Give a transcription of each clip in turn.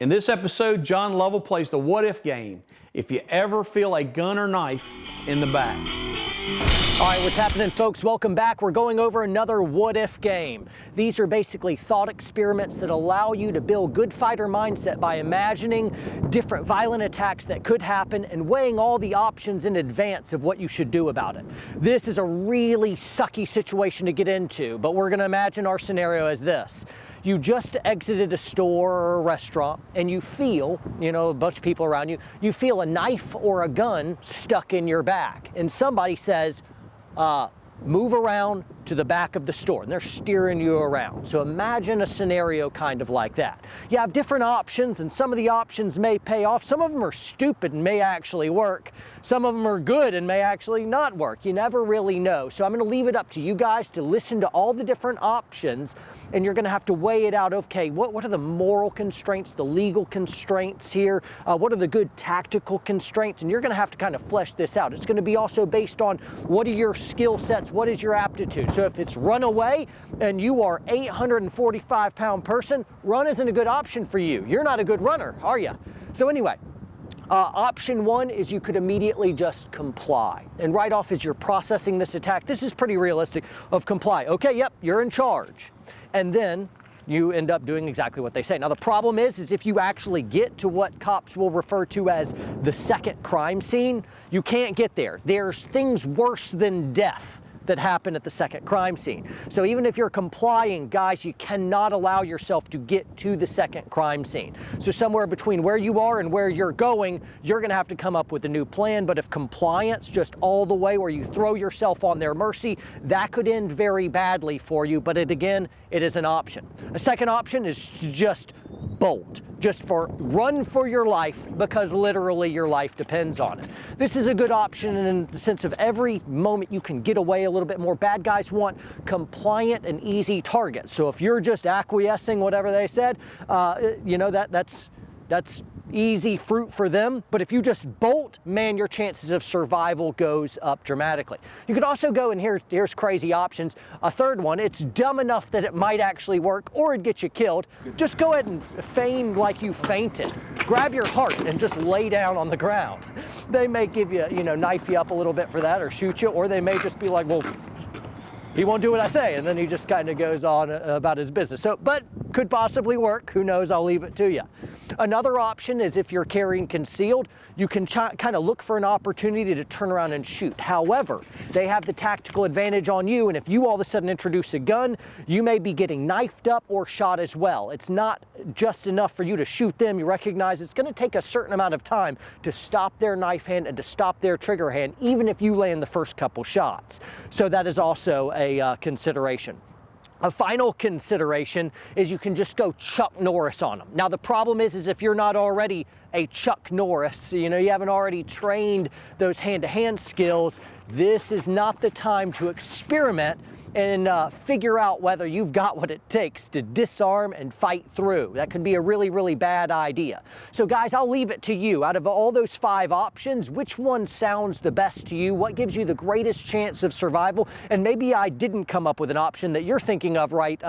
In this episode, John Lovell plays the what if game if you ever feel a gun or knife in the back. All right, what's happening, folks? Welcome back. We're going over another what if game. These are basically thought experiments that allow you to build good fighter mindset by imagining different violent attacks that could happen and weighing all the options in advance of what you should do about it. This is a really sucky situation to get into, but we're going to imagine our scenario as this. You just exited a store or a restaurant and you feel, a bunch of people around you, you feel a knife or a gun stuck in your back. And somebody says, move around to the back of the store, and they're steering you around. So imagine a scenario kind of like that. You have different options, and some of the options may pay off. Some of them are stupid and may actually work. Some of them are good and may actually not work. You never really know. So I'm going to leave it up to you guys to listen to all the different options, and you're going to have to weigh it out. Okay, what are the moral constraints, the legal constraints here? What are the good tactical constraints? And you're going to have to kind of flesh this out. It's going to be also based on what are your skill sets, what is your aptitude. So if it's run away and you are 845-pound person, run isn't a good option for you. You're not a good runner, are you? So anyway, option one is you could immediately just comply. And right off as you're processing this attack, this is pretty realistic, of comply. Okay, yep, you're in charge. And then you end up doing exactly what they say. Now the problem is if you actually get to what cops will refer to as the second crime scene, you can't get there. There's things worse than death that happen at the second crime scene. So even if you're complying, guys, you cannot allow yourself to get to the second crime scene. So somewhere between where you are and where you're going, you're gonna have to come up with a new plan. But if compliance just all the way where you throw yourself on their mercy, that could end very badly for you. But again, it is an option. A second option is to just bolt, run for your life, because literally your life depends on it. This is a good option in the sense of every moment you can get away a little bit more. Bad guys want compliant and easy targets. So if you're just acquiescing whatever they said, that's easy fruit for them. But if you just bolt, man, your chances of survival goes up dramatically. You could also go, and here's crazy options. A third one, it's dumb enough that it might actually work or it'd get you killed. Just go ahead and feign like you fainted. Grab your heart and just lay down on the ground. They may give you, knife you up a little bit for that or shoot you, or they may just be like, well, he won't do what I say, and then he just kind of goes on about his business. So, but could possibly work. Who knows? I'll leave it to you. Another option is if you're carrying concealed, you can kind of look for an opportunity to turn around and shoot. However, they have the tactical advantage on you, and if you all of a sudden introduce a gun, you may be getting knifed up or shot as well. It's not just enough for you to shoot them. You recognize it's going to take a certain amount of time to stop their knife hand and to stop their trigger hand, even if you land the first couple shots. So that is also a consideration. A final consideration is you can just go Chuck Norris on them. Now the problem is if you're not already a Chuck Norris, you haven't already trained those hand-to-hand skills, this is not the time to experiment and figure out whether you've got what it takes to disarm and fight through. That could be a really, really bad idea. So guys, I'll leave it to you. Out of all those 5 options, which one sounds the best to you? What gives you the greatest chance of survival? And maybe I didn't come up with an option that you're thinking of right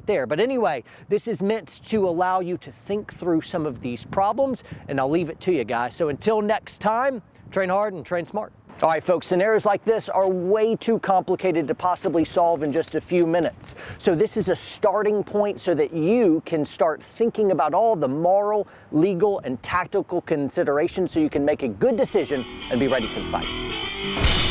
there. But anyway, this is meant to allow you to think through some of these problems, and I'll leave it to you guys. So until next time, train hard and train smart. All right, folks, scenarios like this are way too complicated to possibly solve in just a few minutes. So this is a starting point so that you can start thinking about all the moral, legal, and tactical considerations so you can make a good decision and be ready for the fight.